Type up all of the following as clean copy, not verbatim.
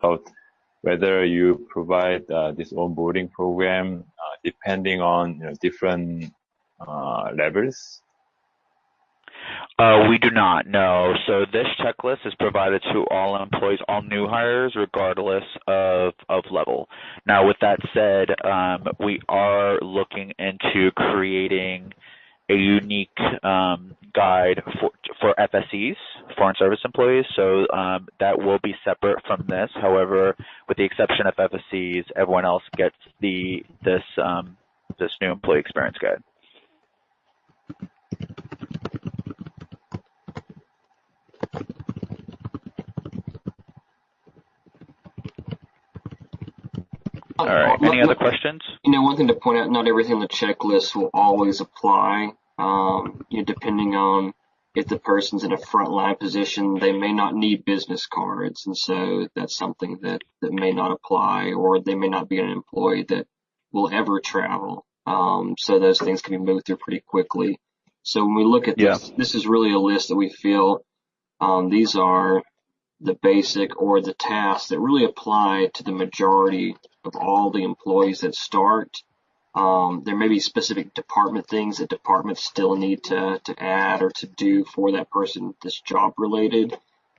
about whether you provide this onboarding program depending on different levels? We do not, no. So this checklist is provided to all employees, all new hires, regardless of level. Now, with that said, we are looking into creating a unique guide for FSEs, foreign service employees. So that will be separate from this. However, with the exception of FSEs, everyone else gets this new employee experience guide. All right. Any other questions? One thing to point out, not everything on the checklist will always apply. Depending on if the person's in a frontline position, they may not need business cards, and so that's something that may not apply, or they may not be an employee that will ever travel. So those things can be moved through pretty quickly. So when we look at this is really a list that we feel these are the basic or the tasks that really apply to the majority of all the employees that start. There may be specific department things that departments still need to add or to do for that person that's job related.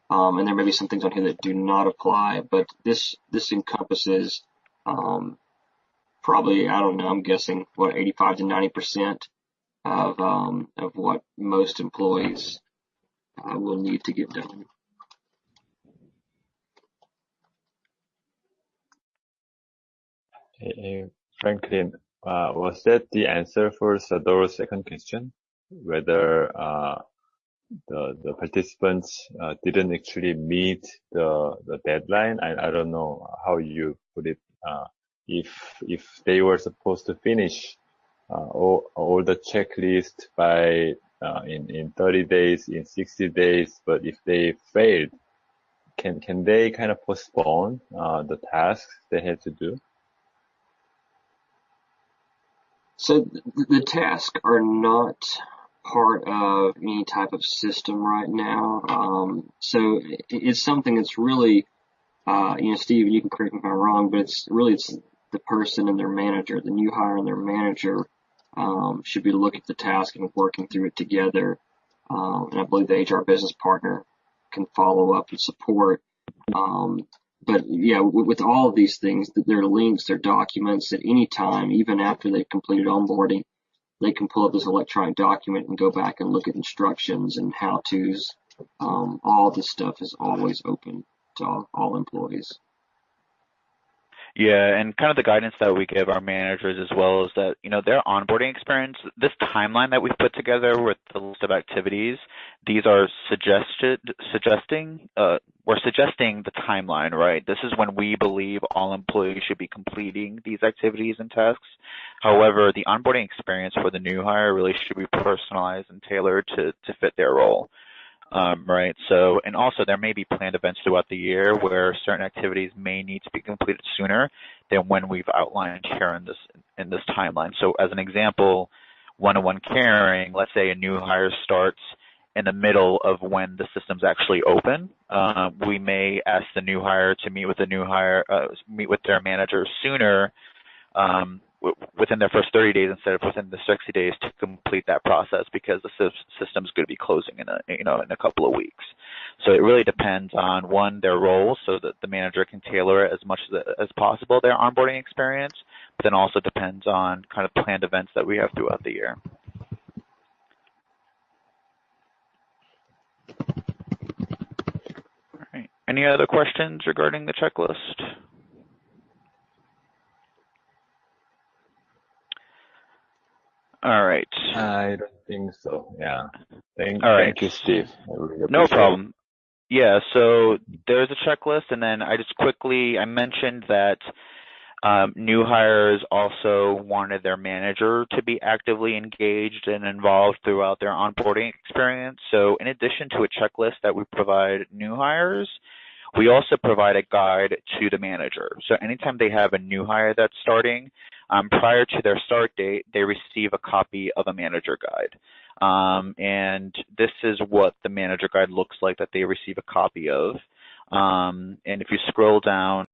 And there may be some things on here that do not apply, but this encompasses probably, I don't know, I'm guessing 85 to 90% of what most employees will need to get done. Franklin, was that the answer for Sadoro's second question? Whether the participants didn't actually meet the deadline? I don't know how you put it. If they were supposed to finish all the checklist by in 30 days, in 60 days, but if they failed, can they kind of postpone the tasks they had to do? So the tasks are not part of any type of system right now. So it's something that's really, Steve, you can correct me if I'm wrong, but it's the person and their manager, the new hire and their manager should be looking at the task and working through it together. And I believe the HR business partner can follow up and support. But yeah, with all of these things, their links, their documents at any time, even after they've completed onboarding, they can pull up this electronic document and go back and look at instructions and how-tos. All this stuff is always open to all employees. Yeah, and kind of the guidance that we give our managers as well is that, their onboarding experience, this timeline that we've put together with the list of activities, these are we're suggesting the timeline, right? This is when we believe all employees should be completing these activities and tasks. However, the onboarding experience for the new hire really should be personalized and tailored to fit their role. Right. So, and also there may be planned events throughout the year where certain activities may need to be completed sooner than when we've outlined here in this timeline. So as an example, one-on-one caring, let's say a new hire starts in the middle of when the system's actually open. We may ask the new hire to meet with their manager sooner, within their first 30 days instead of within the 60 days to complete that process, because the system's going to be closing in a couple of weeks. So it really depends on, one, their role, so that the manager can tailor it as much as possible, their onboarding experience, but then also depends on kind of planned events that we have throughout the year. All right. Any other questions regarding the checklist? All right. I don't think so. Yeah. Thank you, Steve. No problem. Yeah, so there's a checklist, and then I mentioned that new hires also wanted their manager to be actively engaged and involved throughout their onboarding experience. So in addition to a checklist that we provide new hires, we also provide a guide to the manager. So anytime they have a new hire that's starting, prior to their start date, they receive a copy of a manager guide. And this is what the manager guide looks like that they receive a copy of. And if you scroll down